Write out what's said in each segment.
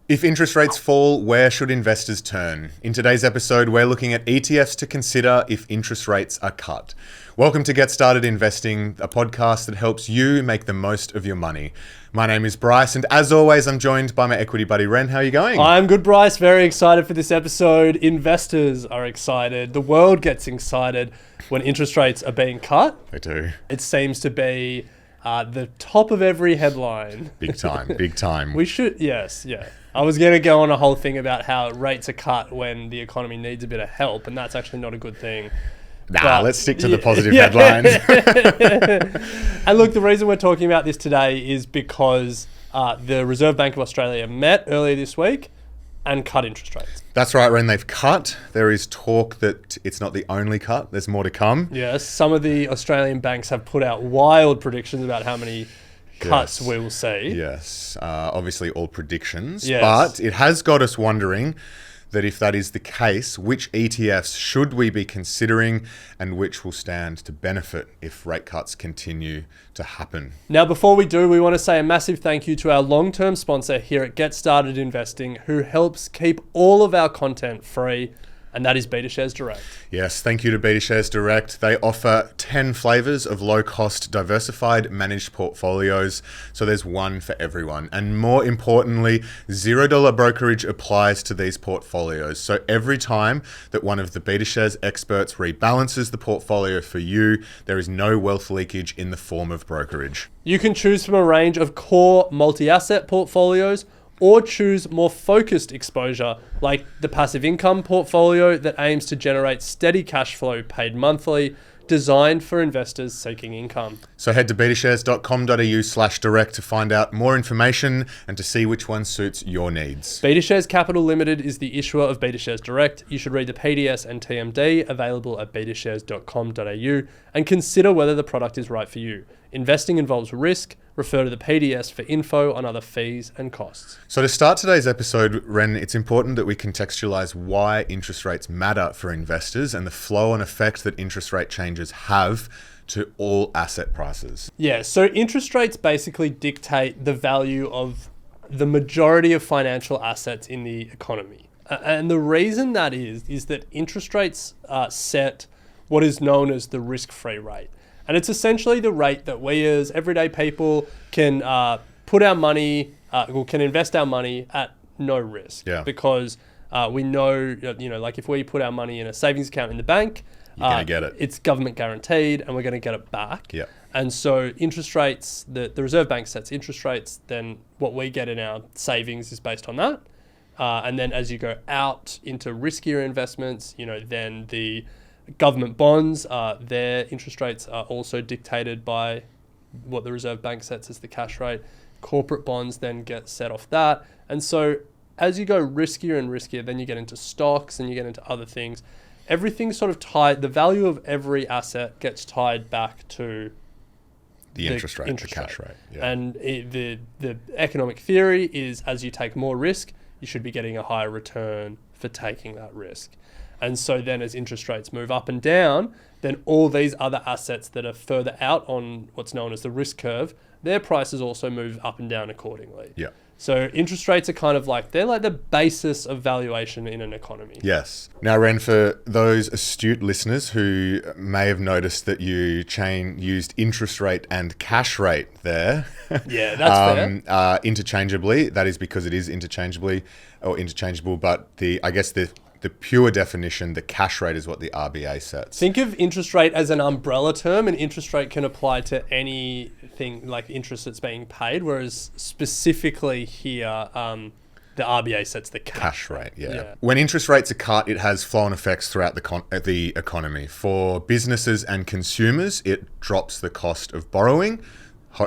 If interest rates fall, where should investors turn? In today's episode, we're looking at ETFs to consider if interest rates are cut. Welcome to Get Started Investing, a podcast that helps you make the most of your money. My name is Bryce, and as always, I'm joined by my equity buddy, Ren. How are you going? I'm good, Bryce. Very excited for this episode. Investors are excited. The world gets excited when interest rates are being cut. They do. It seems to be the top of every headline. Big time, big time. We should, yes. I was going to go on a whole thing about how rates are cut when the economy needs a bit of help, and that's actually not a good thing. Let's stick to the positive headlines. And look, the reason we're talking about this today is because the Reserve Bank of Australia met earlier this week and cut interest rates. That's right, Ren. They've cut. There is talk that it's not the only cut. There's more to come. Yes, some of the Australian banks have put out wild predictions about how many cuts we will see. Yes, obviously all predictions. Yes. But it has got us wondering that if that is the case, which ETFs should we be considering and which will stand to benefit if rate cuts continue to happen? Now, before we do, we want to say a massive thank you to our long-term sponsor here at Get Started Investing, who helps keep all of our content free, and that is BetaShares Direct. Yes, thank you to BetaShares Direct. They offer 10 flavors of low-cost, diversified, managed portfolios. So there's one for everyone. And more importantly, $0 brokerage applies to these portfolios. So every time that one of the BetaShares experts rebalances the portfolio for you, there is no wealth leakage in the form of brokerage. You can choose from a range of core multi-asset portfolios, or choose more focused exposure like the passive income portfolio that aims to generate steady cash flow paid monthly, designed for investors seeking income. So head to betashares.com.au/direct to find out more information and to see which one suits your needs. BetaShares Capital Limited is the issuer of BetaShares Direct. You should read the PDS and TMD available at betashares.com.au and consider whether the product is right for you. Investing involves risk. Refer to the PDS for info on other fees and costs. So to start today's episode, Ren, it's important that we contextualize why interest rates matter for investors and the flow and effect that interest rate changes have to all asset prices. Yeah, so interest rates basically dictate the value of the majority of financial assets in the economy. And the reason that is that interest rates set what is known as the risk-free rate. And it's essentially the rate that we as everyday people can put our money, or can invest our money at no risk. Yeah. Because we know, like if we put our money in a savings account in the bank, you're going to get it. It's government guaranteed and we're going to get it back. Yeah. And so interest rates, the Reserve Bank sets interest rates, then what we get in our savings is based on that. And then as you go out into riskier investments, then the government bonds, their interest rates are also dictated by what the Reserve Bank sets as the cash rate. Corporate bonds then get set off that. And so as you go riskier and riskier, then you get into stocks and you get into other things. Everything's sort of tied, the value of every asset gets tied back to the interest rate, the cash rate. Yeah. And the economic theory is as you take more risk, you should be getting a higher return for taking that risk. And so then as interest rates move up and down, then all these other assets that are further out on what's known as the risk curve, their prices also move up and down accordingly. Yeah. So interest rates are kind of they're like the basis of valuation in an economy. Yes. Now, Ren, for those astute listeners who may have noticed that you used interest rate and cash rate there. Yeah, that's fair. Interchangeably. That is because it is interchangeable, but the pure definition, the cash rate is what the RBA sets. Think of interest rate as an umbrella term, and interest rate can apply to anything like interest that's being paid, whereas specifically here, the RBA sets the cash rate. Yeah. When interest rates are cut, it has flow-on effects throughout the economy. For businesses and consumers, it drops the cost of borrowing.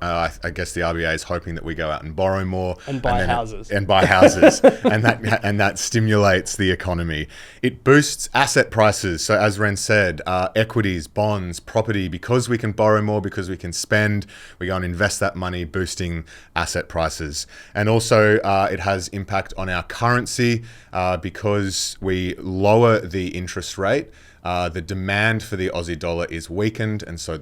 I guess the RBA is hoping that we go out and borrow more and buy houses, and that stimulates the economy. It boosts asset prices. So as Ren said, equities, bonds, property, because we can borrow more, because we can spend, we go and invest that money, boosting asset prices. And also it has impact on our currency because we lower the interest rate. The demand for the Aussie dollar is weakened, and so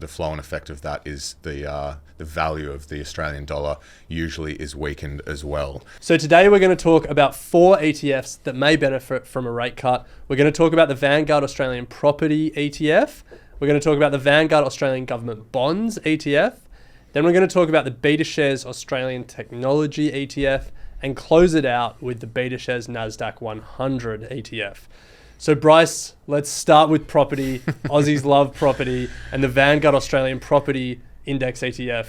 the flow-on effect of that is the value of the Australian dollar usually is weakened as well. So today we're going to talk about 4 ETFs that may benefit from a rate cut. We're going to talk about the Vanguard Australian Property ETF. We're going to talk about the Vanguard Australian Government Bonds ETF. Then we're going to talk about the BetaShares Australian Technology ETF and close it out with the BetaShares Nasdaq 100 ETF. So Bryce, let's start with property. Aussies love property, and the Vanguard Australian Property Index ETF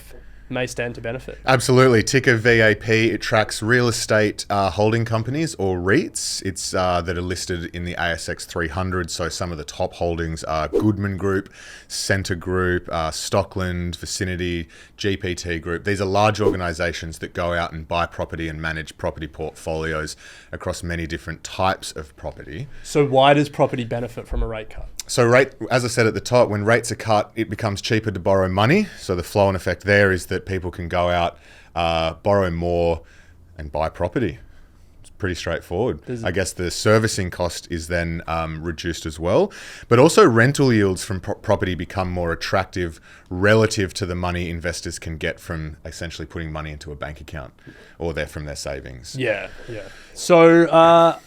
may stand to benefit. Absolutely. Ticker VAP, it tracks real estate holding companies or REITs. It's that are listed in the ASX 300. So some of the top holdings are Goodman Group, Centre Group, Stockland, Vicinity, GPT Group. These are large organisations that go out and buy property and manage property portfolios across many different types of property. So why does property benefit from a rate cut? So as I said at the top, when rates are cut, it becomes cheaper to borrow money. So the flow-on effect there is that people can go out, borrow more and buy property. It's pretty straightforward. I guess the servicing cost is then reduced as well. But also rental yields from property become more attractive relative to the money investors can get from essentially putting money into a bank account or from their savings. Yeah. So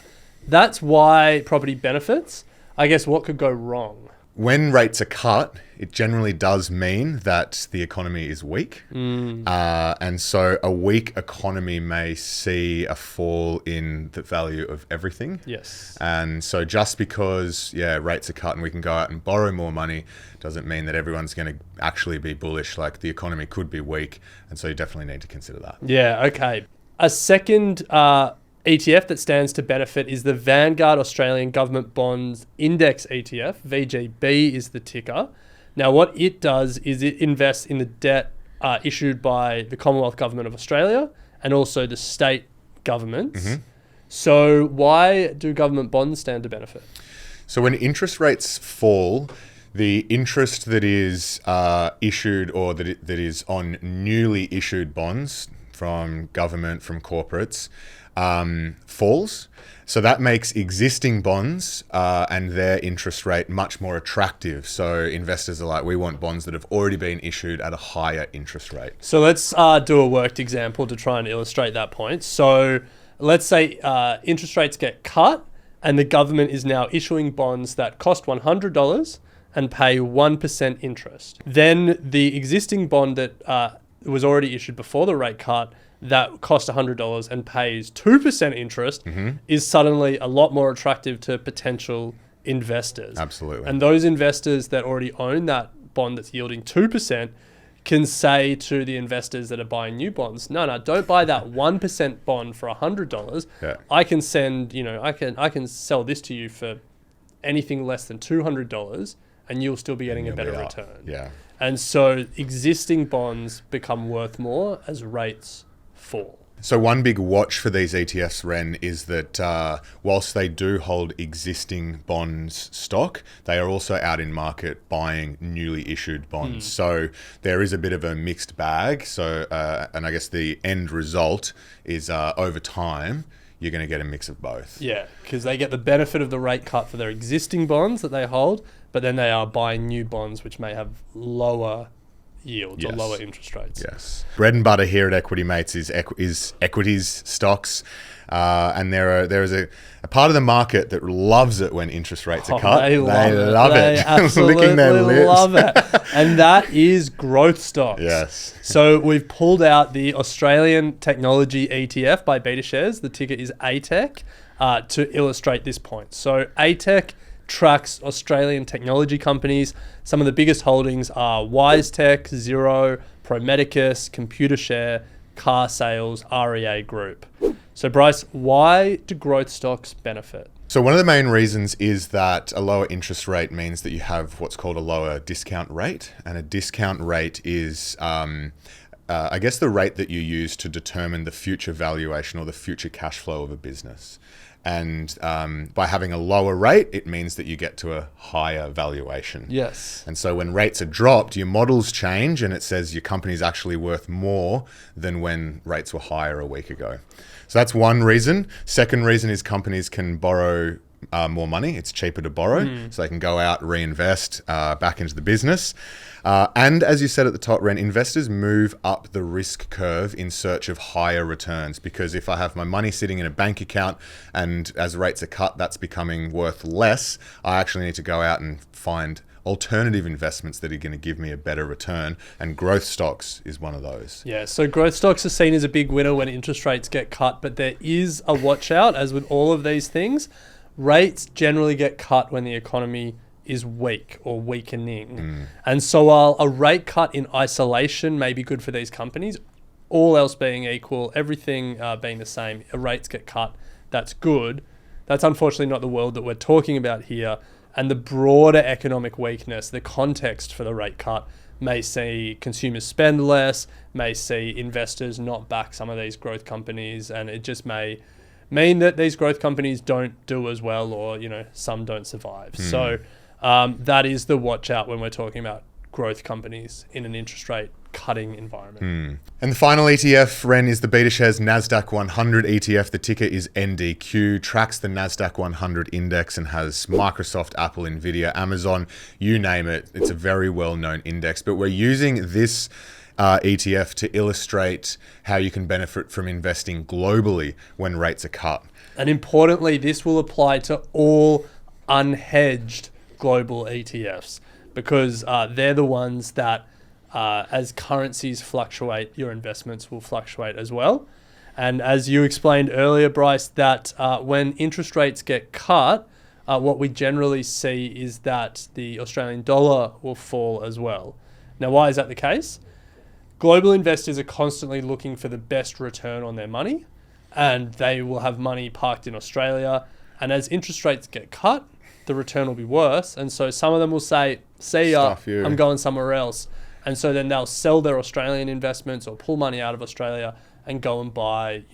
that's why property benefits. I guess what could go wrong? When rates are cut, it generally does mean that the economy is weak. And so a weak economy may see a fall in the value of everything. Yes. And so just because, rates are cut and we can go out and borrow more money doesn't mean that everyone's going to actually be bullish. Like the economy could be weak. And so you definitely need to consider that. Yeah, okay. A second ETF that stands to benefit is the Vanguard Australian Government Bonds Index ETF. VGB is the ticker. Now, what it does is it invests in the debt issued by the Commonwealth Government of Australia and also the state governments. Mm-hmm. So why do government bonds stand to benefit? So when interest rates fall, the interest that is issued or that is on newly issued bonds from government, from corporates, falls. So that makes existing bonds and their interest rate much more attractive. So investors are like, we want bonds that have already been issued at a higher interest rate. So let's do a worked example to try and illustrate that point. So let's say interest rates get cut and the government is now issuing bonds that cost $100 and pay 1% interest. Then the existing bond that was already issued before the rate cut that costs $100 and pays 2% interest is suddenly a lot more attractive to potential investors. Absolutely. And those investors that already own that bond that's yielding 2% can say to the investors that are buying new bonds, no, don't buy that 1% bond for $100. Yeah. I can I can sell this to you for anything less than $200 and you'll still be getting a better return. Yeah. And so existing bonds become worth more as rates fall. So one big watch for these ETFs, Ren, is that whilst they do hold existing bonds stock, they are also out in market buying newly issued bonds. So there is a bit of a mixed bag. So, and I guess the end result is over time, you're going to get a mix of both. Yeah, because they get the benefit of the rate cut for their existing bonds that they hold, but then they are buying new bonds which may have lower yields or lower interest rates. Yes. Bread and butter here at Equity Mates is equities, stocks, and there is a part of the market that loves it when interest rates are cut. They love it. They absolutely licking their lips. love it. And that is growth stocks. Yes. So we've pulled out the Australian Technology ETF by BetaShares. The ticker is ATEC to illustrate this point. So ATEC tracks Australian technology companies. Some of the biggest holdings are WiseTech, Xero, Promedicus, Computershare, Car Sales, REA Group. So Bryce, why do growth stocks benefit? So one of the main reasons is that a lower interest rate means that you have what's called a lower discount rate. And a discount rate is, I guess, the rate that you use to determine the future valuation or the future cash flow of a business. And by having a lower rate, it means that you get to a higher valuation. Yes. And so when rates are dropped, your models change and it says your company's actually worth more than when rates were higher a week ago. So that's one reason. Second reason is companies can borrow more money. It's cheaper to borrow, so they can go out, reinvest back into the business. And as you said at the top, Ren, investors move up the risk curve in search of higher returns, because if I have my money sitting in a bank account and as rates are cut, that's becoming worth less, I actually need to go out and find alternative investments that are going to give me a better return, and growth stocks is one of those. Yeah, so growth stocks are seen as a big winner when interest rates get cut, but there is a watch out, as with all of these things. Rates generally get cut when the economy is weak or weakening. And so while a rate cut in isolation may be good for these companies, all else being equal, everything being the same, rates get cut, that's good. That's unfortunately not the world that we're talking about here. And the broader economic weakness, the context for the rate cut, may see consumers spend less, may see investors not back some of these growth companies, and it just may mean that these growth companies don't do as well, or some don't survive. So that is the watch out when we're talking about growth companies in an interest rate cutting environment. And the final ETF, Ren, is the BetaShares NASDAQ 100 ETF. The ticker is NDQ, tracks the NASDAQ 100 index and has Microsoft, Apple, Nvidia, Amazon, you name it. It's a very well-known index, but we're using this ETF to illustrate how you can benefit from investing globally when rates are cut. And importantly, this will apply to all unhedged global ETFs, because they're the ones that as currencies fluctuate, your investments will fluctuate as well. And as you explained earlier, Bryce, that when interest rates get cut, what we generally see is that the Australian dollar will fall as well. Now, why is that the case? Global investors are constantly looking for the best return on their money, and they will have money parked in Australia. And as interest rates get cut, the return will be worse. And so some of them will say, see ya, I'm going somewhere else. And so then they'll sell their Australian investments or pull money out of Australia and go and buy,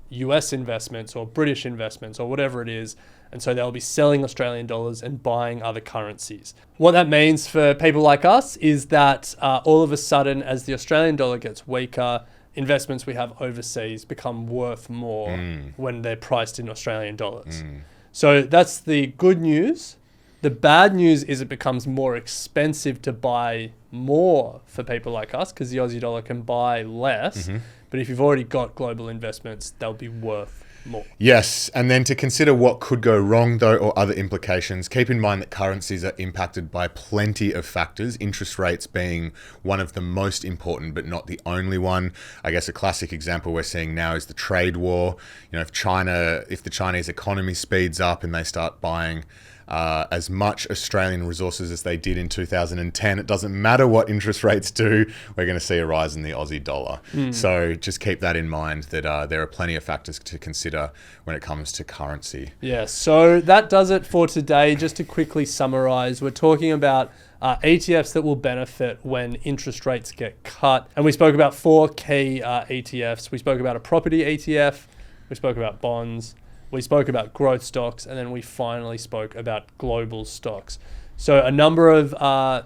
US investments or British investments or whatever it is. And so they'll be selling Australian dollars and buying other currencies. What that means for people like us is that all of a sudden, as the Australian dollar gets weaker, investments we have overseas become worth more when they're priced in Australian dollars. So that's the good news. The bad news is it becomes more expensive to buy more for people like us, because the Aussie dollar can buy less. But if you've already got global investments, they'll be worth more. Yes, and then to consider what could go wrong though, or other implications, keep in mind that currencies are impacted by plenty of factors, interest rates being one of the most important, but not the only one. I guess a classic example we're seeing now is the trade war. If the Chinese economy speeds up and they start buying as much Australian resources as they did in 2010, it doesn't matter what interest rates do, we're going to see a rise in the Aussie dollar. So just keep that in mind, that there are plenty of factors to consider when it comes to currency. Yeah, so that does it for today. Just to quickly summarize, we're talking about ETFs that will benefit when interest rates get cut. And we spoke about 4 key ETFs. We spoke about a property ETF, we spoke about bonds, we spoke about growth stocks, and then we finally spoke about global stocks. So a number of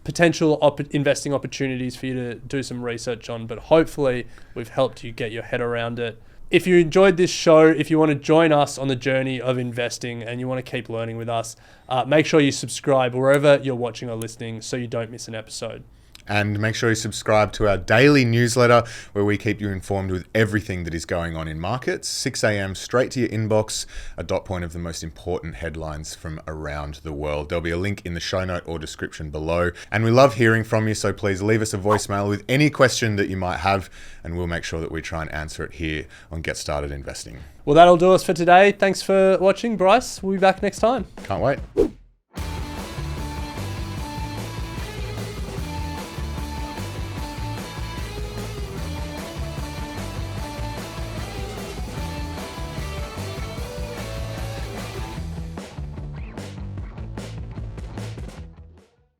potential investing opportunities for you to do some research on, but hopefully we've helped you get your head around it. If you enjoyed this show, if you want to join us on the journey of investing and you want to keep learning with us, make sure you subscribe wherever you're watching or listening so you don't miss an episode. And make sure you subscribe to our daily newsletter, where we keep you informed with everything that is going on in markets. 6 a.m. straight to your inbox, a dot point of the most important headlines from around the world. There'll be a link in the show note or description below. And we love hearing from you, so please leave us a voicemail with any question that you might have, and we'll make sure that we try and answer it here on Get Started Investing. Well, that'll do us for today. Thanks for watching, Bryce. We'll be back next time. Can't wait.